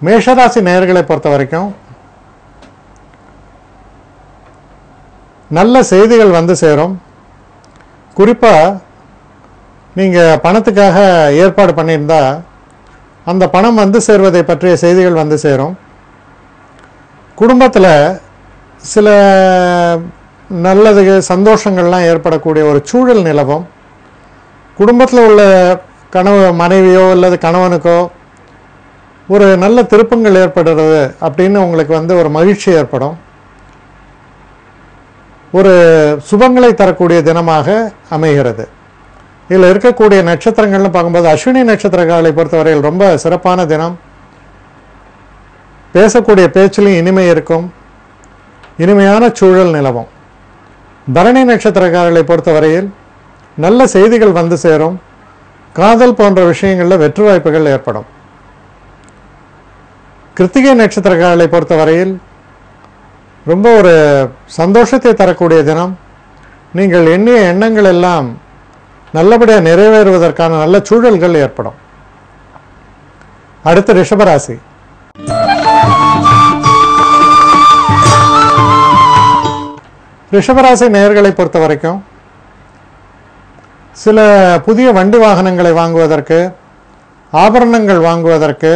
மேஷராசி நேயர்களை பொறுத்த வரைக்கும் நல்ல செய்திகள் வந்து சேரும். குறிப்பாக நீங்கள் பணத்துக்காக ஏற்பாடு பண்ணியிருந்தால் அந்த பணம் வந்து சேர்வதை பற்றிய செய்திகள் வந்து சேரும். குடும்பத்தில் சில நல்லது சந்தோஷங்கள்லாம் ஏற்படக்கூடிய ஒரு சூழல் நிலவும். குடும்பத்தில் உள்ள மனைவியோ அல்லது கணவனுக்கோ ஒரு நல்ல திருப்பங்கள் ஏற்படுறது அப்படின்னு உங்களுக்கு வந்து ஒரு மகிழ்ச்சி ஏற்படும். ஒரு சுபங்களை தரக்கூடிய தினமாக அமைகிறது. இதில் இருக்கக்கூடிய நட்சத்திரங்கள்னு பார்க்கும்போது அஸ்வினி நட்சத்திரக்காரர்களை பொறுத்தவரையில் ரொம்ப சிறப்பான தினம். பேசக்கூடிய பேச்சிலும் இனிமை இருக்கும், இனிமையான சூழல் நிலவும். பரணி நட்சத்திரக்காரர்களை பொறுத்தவரையில் நல்ல செய்திகள் வந்து சேரும். காதல் போன்ற விஷயங்களில் வெற்றி வாய்ப்புகள் ஏற்படும். கிருத்திகை நட்சத்திரக்காரர்களை பொறுத்தவரையில் ரொம்ப ஒரு சந்தோஷத்தை தரக்கூடிய தினம். நீங்கள் எண்ணிய எண்ணங்கள் எல்லாம் நல்லபடியாக நிறைவேறுவதற்கான நல்ல சூழல்கள் ஏற்படும். அடுத்து ரிஷபராசி. ரிஷபராசி நேயர்களை பொறுத்த வரைக்கும் சில புதிய வண்டி வாகனங்களை வாங்குவதற்கு, ஆபரணங்கள் வாங்குவதற்கு,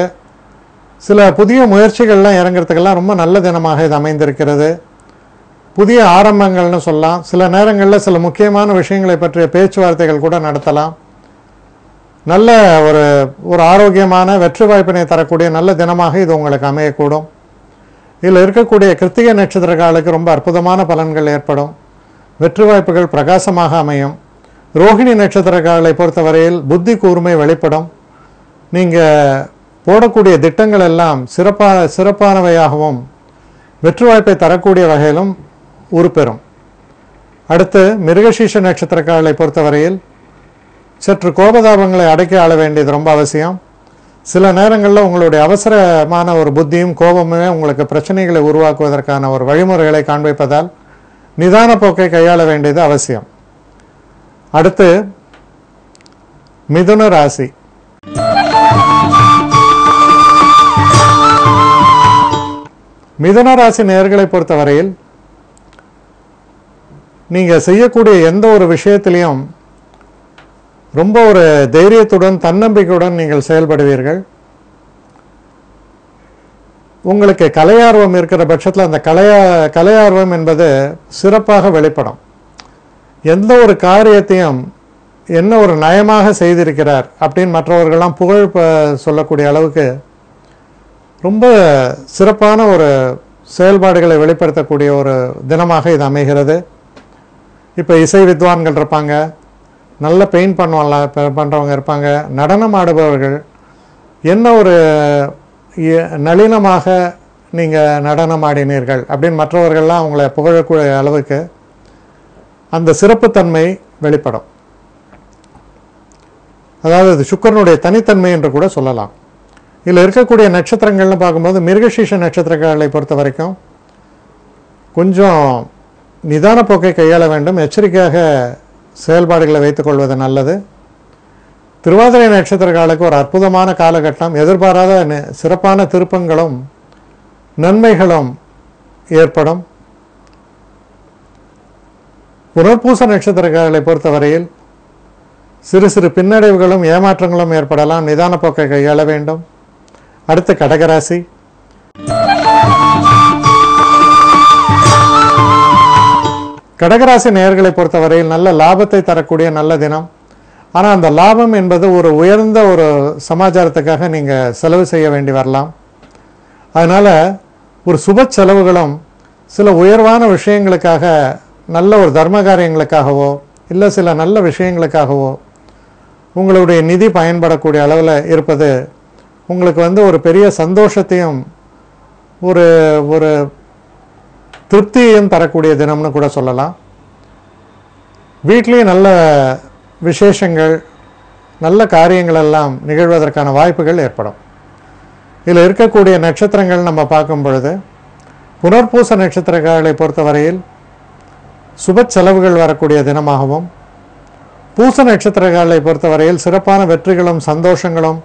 சில புதிய முயற்சிகள்லாம் இறங்கிறதுக்கெல்லாம் ரொம்ப நல்ல தினமாக இது அமைந்திருக்கிறது. புதிய ஆரம்பங்கள்னு சொல்லலாம். சில நேரங்களில் சில முக்கியமான விஷயங்களை பற்றிய பேச்சுவார்த்தைகள் கூட நடத்தலாம். நல்ல ஒரு ஆரோக்கியமான வெற்றி வாய்ப்பினை தரக்கூடிய நல்ல தினமாக இது உங்களுக்கு அமையக்கூடும். இதில் இருக்கக்கூடிய கிருத்திகை நட்சத்திரக்காரர்களுக்கு ரொம்ப அற்புதமான பலன்கள் ஏற்படும். வெற்றி வாய்ப்புகள் பிரகாசமாக அமையும். ரோஹிணி நட்சத்திரக்காரர்களை பொறுத்தவரையில் புத்தி கூர்மை வெளிப்படும். நீங்கள் போடக்கூடிய திட்டங்கள் எல்லாம் சிறப்பானவையாகவும் வெற்றி வாய்ப்பை தரக்கூடிய வகையிலும் உருப்பெறும். அடுத்து மிருகசீஷ நட்சத்திரக்காரர்களை பொறுத்தவரையில் சற்று கோபதாபங்களை அடக்கி ஆள வேண்டியது ரொம்ப அவசியம். சில நேரங்களில் உங்களுடைய அவசரமான ஒரு புத்தியும் கோபமுமே உங்களுக்கு பிரச்சனைகளை உருவாக்குவதற்கான ஒரு வழிமுறைகளை காண்பிப்பதால் நிதான போக்கை கையாள வேண்டியது அவசியம். அடுத்து மிதுன ராசி. மிதுன ராசி நேயர்களை பொறுத்தவரையில் நீங்கள் செய்யக்கூடிய எந்த ஒரு விஷயத்திலையும் ரொம்ப ஒரு தைரியத்துடன் தன்னம்பிக்கையுடன் நீங்கள் செயல்படுவீர்கள். உங்களுக்கு கலையார்வம் இருக்கிற பட்சத்தில் அந்த கலையார்வம் என்பது சிறப்பாக வெளிப்படும். எந்த ஒரு காரியத்தையும் என்ன ஒரு நயமாக செய்திருக்கிறார் அப்படின்னு மற்றவர்கள்லாம் புகழ் சொல்லக்கூடிய அளவுக்கு ரொம்ப சிறப்பான ஒரு செயல்பாடுகளை வெளிப்படுத்தக்கூடிய ஒரு தினமாக இது அமைகிறது. இப்போ இசை வித்வான்கள் இருப்பாங்க, நல்ல பெயிண்ட் பண்ணுறவங்க இருப்பாங்க, நடனம் ஆடுபவர்கள், என்ன ஒரு நளினமாக நீங்கள் நடனம் ஆடினீர்கள் அப்படின்னு மற்றவர்கள்லாம் அவங்கள புகழக்கூடிய அளவுக்கு அந்த சிறப்புத்தன்மை வெளிப்படும். அதாவது அது சுக்கிரனுடைய தனித்தன்மை என்று கூட சொல்லலாம். இதில் இருக்கக்கூடிய நட்சத்திரங்கள்னு பார்க்கும்போது மிருகசீஷ நட்சத்திரக்காரர்களை பொறுத்த வரைக்கும் கொஞ்சம் நிதான போக்கை கையாள வேண்டும். எச்சரிக்கையாக செயல்பாடுகளை வைத்துக்கொள்வது நல்லது. திருவாதிரை நட்சத்திரக்காரர்களுக்கு ஒரு அற்புதமான காலகட்டம். எதிர்பாராத சிறப்பான திருப்பங்களும் நன்மைகளும் ஏற்படும். புனர்பூச நட்சத்திரக்காரர்களை பொறுத்தவரையில் சிறு சிறு பின்னடைவுகளும் ஏமாற்றங்களும் ஏற்படலாம். நிதான போக்கை கையாள வேண்டும். அடுத்து கடகராசி. கடகராசி நேயர்களை பொறுத்தவரையில் நல்ல லாபத்தை தரக்கூடிய நல்ல தினம். ஆனால் அந்த லாபம் என்பது ஒரு உயர்ந்த ஒரு சமாச்சாரத்துக்காக நீங்கள் செலவு செய்ய வேண்டி வரலாம். அதனால் ஒரு சுப செலவுகளும் சில உயர்வான விஷயங்களுக்காக, நல்ல ஒரு தர்ம காரியங்களுக்காகவோ இல்லை சில நல்ல விஷயங்களுக்காகவோ உங்களுடைய நிதி பயன்படக்கூடிய அளவில் இருப்பது உங்களுக்கு வந்து ஒரு பெரிய சந்தோஷத்தையும் ஒரு திருப்தியையும் தரக்கூடிய தினம்னு கூட சொல்லலாம். வீட்லேயும் நல்ல விசேஷங்கள், நல்ல காரியங்கள் எல்லாம் நிகழ்வதற்கான வாய்ப்புகள் ஏற்படும். இதில் இருக்கக்கூடிய நட்சத்திரங்கள் நம்ம பார்க்கும் பொழுது புனர்பூச நட்சத்திரக்காரர்களை பொறுத்தவரையில் சுப செலவுகள் வரக்கூடிய தினமாகவும், பூச நட்சத்திரக்காரர்களை பொறுத்தவரையில் சிறப்பான வெற்றிகளும் சந்தோஷங்களும்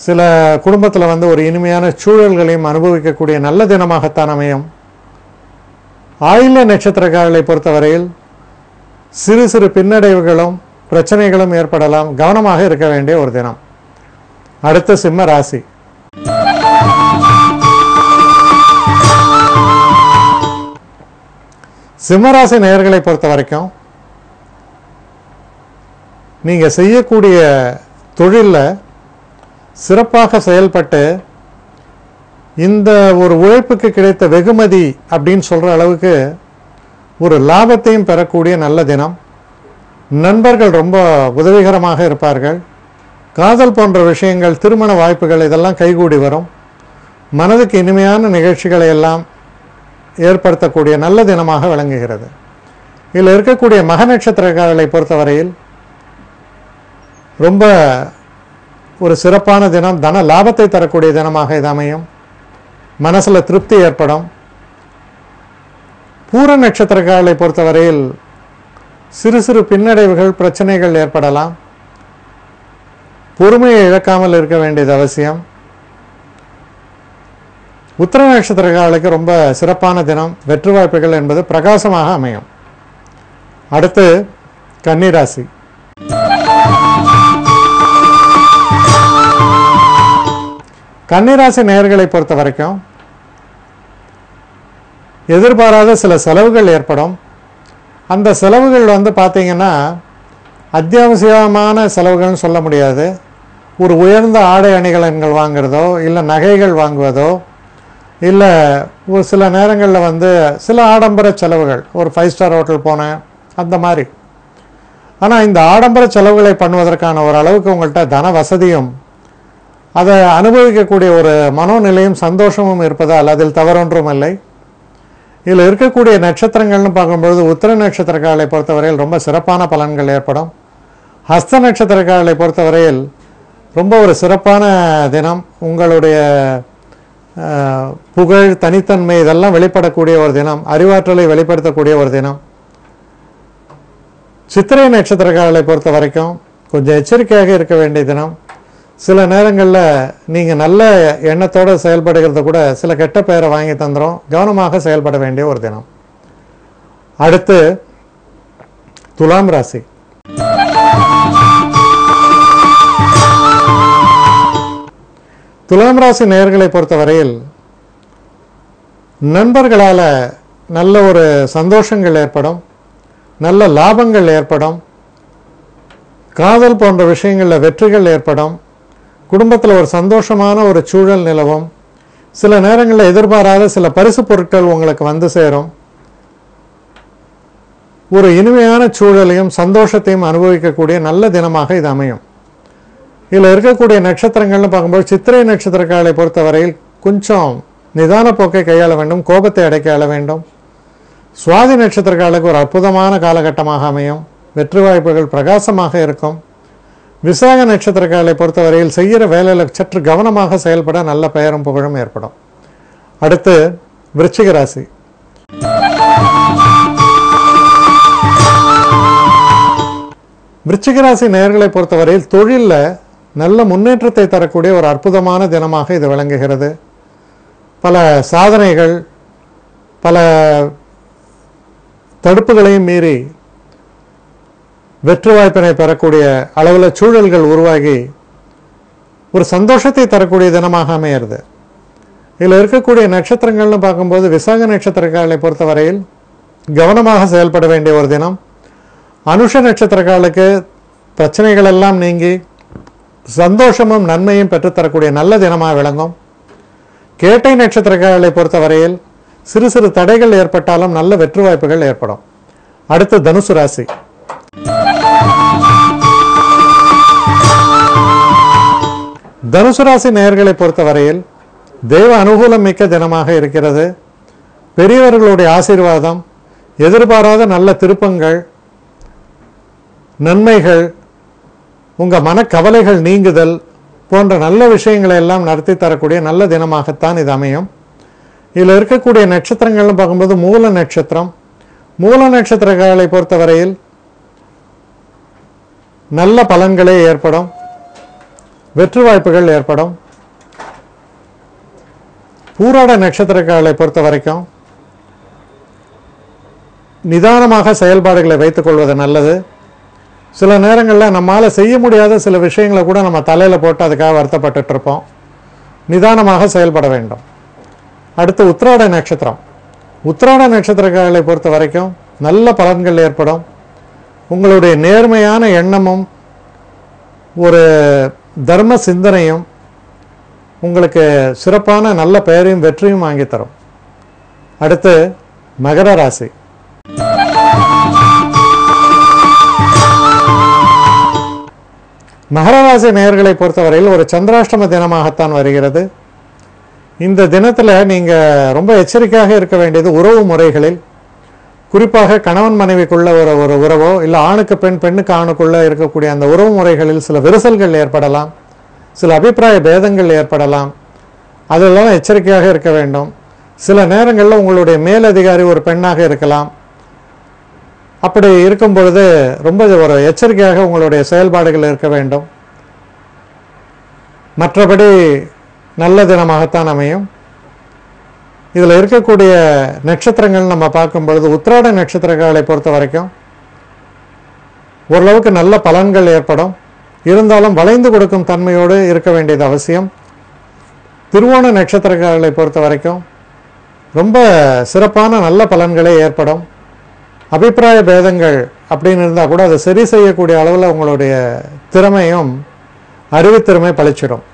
சில குடும்பத்தில் வந்து ஒரு இனிமையான சூழல்களையும் அனுபவிக்கக்கூடிய நல்ல தினமாகத்தான் அமையும். ஆயில்ய நட்சத்திரக்காரர்களை பொறுத்தவரையில் சிறு சிறு பின்னடைவுகளும் பிரச்சனைகளும் ஏற்படலாம். கவனமாக இருக்க வேண்டிய ஒரு தினம். அடுத்த சிம்ம ராசி. சிம்மராசி நேயர்களை பொறுத்த வரைக்கும் நீங்கள் செய்யக்கூடிய தொழிலில் சிறப்பாக செயல்பட்டு இந்த ஒரு உழைப்புக்கு கிடைத்த வெகுமதி அப்படின்னு சொல்கிற அளவுக்கு ஒரு லாபத்தையும் பெறக்கூடிய நல்ல தினம். நண்பர்கள் ரொம்ப உதவிகரமாக இருப்பார்கள். காதல் போன்ற விஷயங்கள், திருமண வாய்ப்புகள் இதெல்லாம் கைகூடி வரும். மனதுக்கு இனிமையான நிகழ்ச்சிகளை எல்லாம் ஏற்படுத்தக்கூடிய நல்ல தினமாக விளங்குகிறது. இதில் இருக்கக்கூடிய மக நட்சத்திரக்காரர்களை பொறுத்தவரையில் ரொம்ப ஒரு சிறப்பான தினம். தன லாபத்தை தரக்கூடிய தினமாக இது அமையும். மனசில் திருப்தி ஏற்படும். பூர நட்சத்திரக்காரர்களை பொறுத்தவரையில் சிறு சிறு பின்னடைவுகள், பிரச்சனைகள் ஏற்படலாம். பொறுமையை இழக்காமல் இருக்க வேண்டியது அவசியம். உத்திர நட்சத்திரக்காரர்களுக்கு ரொம்ப சிறப்பான தினம். வெற்றி வாய்ப்புகள் என்பது பிரகாசமாக அமையும். அடுத்து கன்னிராசி. கன்னிராசி நேயர்களை பொறுத்த வரைக்கும் எதிர்பாராத சில செலவுகள் ஏற்படும். அந்த செலவுகள் வந்து பார்த்தீங்கன்னா அத்தியாவசியமான செலவுகள்னு சொல்ல முடியாது. ஒரு உயர்ந்த ஆடை அணிகலன்கள் வாங்குறதோ, இல்லை நகைகள் வாங்குவதோ, இல்லை ஒரு சில நேரங்களில் வந்து சில ஆடம்பர செலவுகள், ஒரு 5 ஸ்டார் ஹோட்டல் போனேன் அந்த மாதிரி. ஆனால் இந்த ஆடம்பர செலவுகளை பண்ணுவதற்கான ஒரு அளவுக்கு உங்கள்கிட்ட தன வசதியும் அதை அனுபவிக்கக்கூடிய ஒரு மனோநிலையும் சந்தோஷமும் இருப்பதால் அதில் தவறொன்றும் இல்லை. இதில் இருக்கக்கூடிய நட்சத்திரங்கள்னு பார்க்கும்பொழுது உத்திர நட்சத்திரக்காரர்களை பொறுத்தவரையில் ரொம்ப சிறப்பான பலன்கள் ஏற்படும். ஹஸ்த நட்சத்திரக்காரர்களை பொறுத்தவரையில் ரொம்ப ஒரு சிறப்பான தினம். உங்களுடைய புகழ், தனித்தன்மை இதெல்லாம் வெளிப்படக்கூடிய ஒரு தினம். அறிவாற்றலை வெளிப்படுத்தக்கூடிய ஒரு தினம். சித்திரை நட்சத்திரக்காரர்களை பொறுத்த வரைக்கும் கொஞ்சம் எச்சரிக்கையாக இருக்க வேண்டிய தினம். சில நேரங்களில் நீங்கள் நல்ல எண்ணத்தோடு செயல்படுகிறது கூட சில கெட்ட பெயரை வாங்கி தந்துடும். கவனமாக செயல்பட வேண்டிய ஒரு தினம். அடுத்து துலாம் ராசி. துலாம் ராசி நேயர்களை பொறுத்தவரையில் நண்பர்களால் நல்ல ஒரு சந்தோஷங்கள் ஏற்படும். நல்ல லாபங்கள் ஏற்படும். காதல் போன்ற விஷயங்களில் வெற்றிகள் ஏற்படும். குடும்பத்தில் ஒரு சந்தோஷமான ஒரு சூழல் நிலவும். சில நேரங்களில் எதிர்பாராத சில பரிசு பொருட்கள் உங்களுக்கு வந்து சேரும். ஒரு இனிமையான சூழலையும் சந்தோஷத்தையும் அனுபவிக்கக்கூடிய நல்ல தினமாக இது அமையும். இதில் இருக்கக்கூடிய நட்சத்திரங்கள்னு பார்க்கும்போது சித்திரை நட்சத்திரக்காரர்களை பொறுத்தவரையில் கொஞ்சம் நிதான போக்கை கையாள வேண்டும். கோபத்தை அடக்கியாள வேண்டும். சுவாதி நட்சத்திரக்காரர்களுக்கு ஒரு அற்புதமான காலகட்டமாக அமையும். வெற்றி வாய்ப்புகள் பிரகாசமாக இருக்கும். விசாக நட்சத்திரக்காரர்களை பொறுத்தவரையில் செய்கிற வேலையில் சற்று கவனமாக செயல்பட நல்ல பெயரும் புகழும் ஏற்படும். அடுத்து விருச்சிக ராசி. விருச்சிக ராசி நேயர்களை பொறுத்தவரையில் தொழிலில் நல்ல முன்னேற்றத்தை தரக்கூடிய ஒரு அற்புதமான தினமாக இது விளங்குகிறது. பல சாதனைகள், பல தடுப்புகளையும் மீறி வெற்றி வாய்ப்பினை பெறக்கூடிய அளவில் சூழல்கள் உருவாகி ஒரு சந்தோஷத்தை தரக்கூடிய தினமாக அமையிறது. இதில் இருக்கக்கூடிய நட்சத்திரங்கள்னு பார்க்கும்போது விசாக நட்சத்திரக்காரர்களை பொறுத்தவரையில் கவனமாக செயல்பட வேண்டிய ஒரு தினம். அனுஷ நட்சத்திரக்காரர்களுக்கு பிரச்சனைகள் எல்லாம் நீங்கி சந்தோஷமும் நன்மையும் பெற்றுத்தரக்கூடிய நல்ல தினமாக விளங்கும். கேட்டை நட்சத்திரக்காரர்களை பொறுத்தவரையில் சிறு சிறு தடைகள் ஏற்பட்டாலும் நல்ல வெற்றி வாய்ப்புகள் ஏற்படும். அடுத்து தனுசு ராசி. தனுசு ராசி நேயர்களை பொறுத்தவரையில் தெய்வ அனுகூலம் மிக்க தினமாக இருக்கிறது. பெரியவர்களுடைய ஆசீர்வாதம், எதிர்பாராத நல்ல திருப்பங்கள், நன்மைகள், உங்கள் மனக்கவலைகள் நீங்குதல் போன்ற நல்ல விஷயங்களை எல்லாம் நடத்தி தரக்கூடிய நல்ல தினமாகத்தான் இது அமையும். இதில் இருக்கக்கூடிய நட்சத்திரங்கள்னு பார்க்கும்போது மூல நட்சத்திரம். மூல நட்சத்திரங்களை பொறுத்தவரையில் நல்ல பலன்களே ஏற்படும். வெற்றி வாய்ப்புகள் ஏற்படும். பூராட நட்சத்திரக்காரர்களை பொறுத்த வரைக்கும் நிதானமாக செயல்பாடுகளை வைத்துக் கொள்வது நல்லது. சில நேரங்களில் நம்மால் செய்ய முடியாத சில விஷயங்களை கூட நம்ம தலையில் போட்டு அதுக்காக வருத்தப்பட்டு இருப்போம். நிதானமாக செயல்பட வேண்டும். அடுத்து உத்திராட நட்சத்திரம். உத்திராட நட்சத்திரக்காரர்களை பொறுத்த வரைக்கும் நல்ல பலன்கள் ஏற்படும். உங்களுடைய நேர்மையான எண்ணமும் ஒரு தர்ம சிந்தனையும் உங்களுக்கு சிறப்பான நல்ல பெயரையும் வெற்றியும் வாங்கி தரும். அடுத்து மகர ராசி. மகர ராசி நேயர்களை பொறுத்தவரையில் ஒரு சந்திராஷ்டம தினமாகத்தான் வருகிறது. இந்த தினத்தில் நீங்கள் ரொம்ப எச்சரிக்கையாக இருக்க வேண்டியது உறவு முறைகளில், குறிப்பாக கணவன் மனைவிக்குள்ள ஒரு உறவோ இல்லை ஆணுக்கு பெண் பெண்ணுக்கு ஆணுக்குள்ள இருக்கக்கூடிய அந்த உறவு முறைகளில் சில விரிசல்கள் ஏற்படலாம், சில அபிப்பிராய பேதங்கள் ஏற்படலாம். அதெல்லாம் எச்சரிக்கையாக இருக்க வேண்டும். சில நேரங்களில் உங்களுடைய மேலதிகாரி ஒரு பெண்ணாக இருக்கலாம். அப்படி இருக்கும் பொழுது ரொம்ப ஒரு எச்சரிக்கையாக உங்களுடைய செயல்பாடுகள் இருக்க வேண்டும். மற்றபடி நல்ல தினமாகத்தான் அமையும். இதில் இருக்கக்கூடிய நட்சத்திரங்கள் நம்ம பார்க்கும் பொழுது உத்திராட நட்சத்திரங்களை பொறுத்த வரைக்கும் ஓரளவுக்கு நல்ல பலன்கள் ஏற்படும். இருந்தாலும் வளைந்து கொடுக்கும் தன்மையோடு இருக்க வேண்டியது அவசியம். திருவோண நட்சத்திரங்களை பொறுத்த வரைக்கும் ரொம்ப சிறப்பான நல்ல பலன்களே ஏற்படும். அபிப்பிராய பேதங்கள் அப்படின்னு இருந்தால் கூட அதை சரி செய்யக்கூடிய அளவில் உங்களுடைய திறமையும் அறிவுத்திறமை பளிச்சிடும்.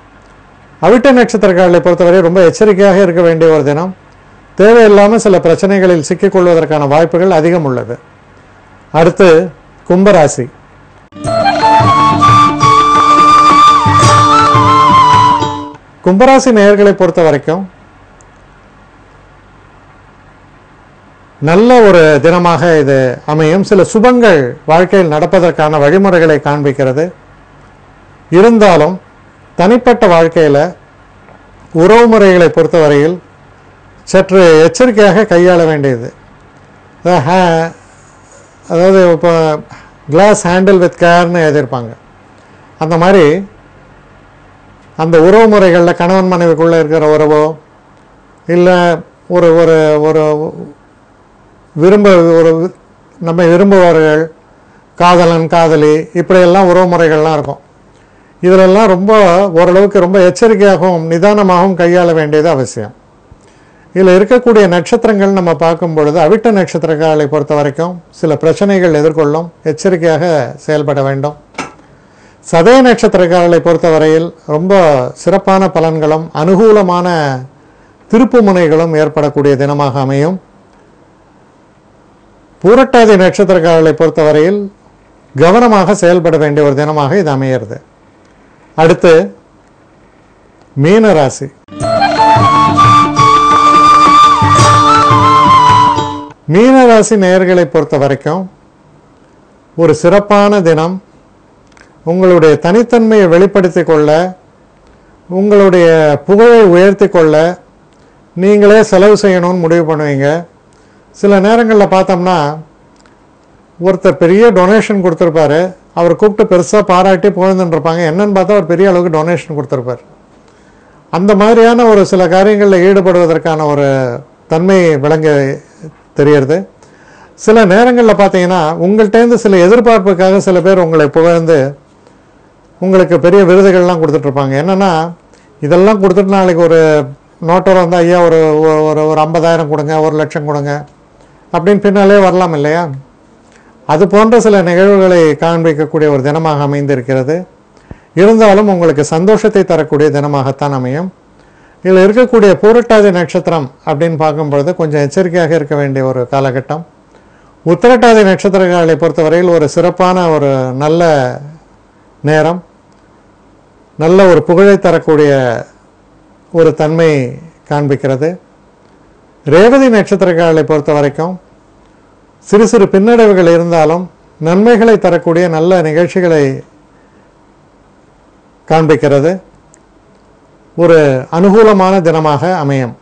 அவிட்ட நட்சத்திரங்களை பொறுத்தவரை ரொம்ப எச்சரிக்கையாக இருக்க வேண்டிய ஒரு தினம். தேவையில்லாமல் சில பிரச்சனைகளில் சிக்கிக்கொள்வதற்கான வாய்ப்புகள் அதிகம் உள்ளது. அடுத்து கும்பராசி. கும்பராசி நேயர்களை பொறுத்த வரைக்கும் நல்ல ஒரு தினமாக இது அமையும். சில சுபங்கள் வாழ்க்கையில் நடப்பதற்கான வழிமுறைகளை காண்பிக்கிறது. இருந்தாலும் தனிப்பட்ட வாழ்க்கையில் உறவு முறைகளை பொறுத்தவரையில் சற்று எச்சரிக்கையாக கையாள வேண்டியது. அதாவது இப்போ கிளாஸ் ஹேண்டில் வித் கேர்னு எழுதியிருப்பாங்க. அந்த மாதிரி அந்த உறவு முறைகளில் கணவன் மனைவிக்குள்ளே இருக்கிற உறவோ இல்லை ஒரு ஒரு ஒரு நம்ம விரும்புபவர்கள், காதலன் காதலி, இப்படியெல்லாம் உறவு முறைகள்லாம் இருக்கும். இதிலெல்லாம் ரொம்ப ஓரளவுக்கு ரொம்ப எச்சரிக்கையாகவும் நிதானமாகவும் கையாள வேண்டியது அவசியம். இதில் இருக்கக்கூடிய நட்சத்திரங்கள் நம்ம பார்க்கும் பொழுது அவிட்ட நட்சத்திரங்களை பொறுத்த வரைக்கும் சில பிரச்சனைகள் எதிர்கொள்ளும். எச்சரிக்கையாக செயல்பட வேண்டும். சதய நட்சத்திரக்காரர்களை பொறுத்தவரையில் ரொம்ப சிறப்பான பலன்களும் அனுகூலமான திருப்பு முனைகளும் ஏற்படக்கூடிய தினமாக அமையும். பூரட்டாதி நட்சத்திரக்காரர்களை பொறுத்தவரையில் கவனமாக செயல்பட வேண்டிய ஒரு தினமாக இது அமைகிறது. அடுத்து மீன ராசி. மீன ராசி நேயர்களை பொறுத்த வரைக்கும் ஒரு சிறப்பான தினம். உங்களுடைய தனித்தன்மையை வெளிப்படுத்தி கொள்ள, உங்களுடைய புகழை உயர்த்தி கொள்ள நீங்களே செலவு செய்யணும்னு முடிவு பண்ணுவீங்க. சில நேரங்களில் பார்த்தோம்னா ஒருத்தர் பெரிய டொனேஷன் கொடுத்துருப்பாரு, அவர் கூப்பிட்டு பெருசாக பாராட்டி புகழ்ந்துருப்பாங்க. என்னன்னு பார்த்தா அவர் பெரிய அளவுக்கு டொனேஷன் கொடுத்துருப்பார். அந்த மாதிரியான ஒரு சில காரியங்களில் ஈடுபடுவதற்கான ஒரு தன்மை விளங்க தெரிகிறது. சில நேரங்களில் பார்த்தீங்கன்னா உங்கள்கிட்டேருந்து சில எதிர்பார்ப்புக்காக சில பேர் உங்களை புகழ்ந்து உங்களுக்கு பெரிய விருதுகள்லாம் கொடுத்துட்ருப்பாங்க. என்னென்னா இதெல்லாம் கொடுத்துட்டு நாளைக்கு ஒரு நோட்டர் வந்தால் ஐயா ஒரு ஒரு ஒரு 50,000 கொடுங்க, 1,00,000 கொடுங்க அப்படின்னு பின்னாலே வரலாம் இல்லையா? அது போன்ற சில நிகழ்வுகளை காண்பிக்கக்கூடிய ஒரு தினமாக அமைந்திருக்கிறது. இருந்தாலும் உங்களுக்கு சந்தோஷத்தை தரக்கூடிய தினமாகத்தான் அமையும். இதில் இருக்கக்கூடிய பூரட்டாதி நட்சத்திரம் அப்படின்னு பார்க்கும்பொழுது கொஞ்சம் எச்சரிக்கையாக இருக்க வேண்டிய ஒரு காலகட்டம். உத்திரட்டாதி நட்சத்திரங்களை பொறுத்தவரையில் ஒரு சிறப்பான ஒரு நல்ல நேரம், நல்ல ஒரு புகழை தரக்கூடிய ஒரு தன்மை காண்பிக்கிறது. ரேவதி நட்சத்திரங்களை பொறுத்த வரைக்கும் சிறு சிறு பின்னடைவுகள் இருந்தாலும் நன்மைகளை தரக்கூடிய நல்ல நிகழ்ச்சிகளை காண்பிக்கிறது. ஒரு அனுகூலமான தினமாக அமையும்.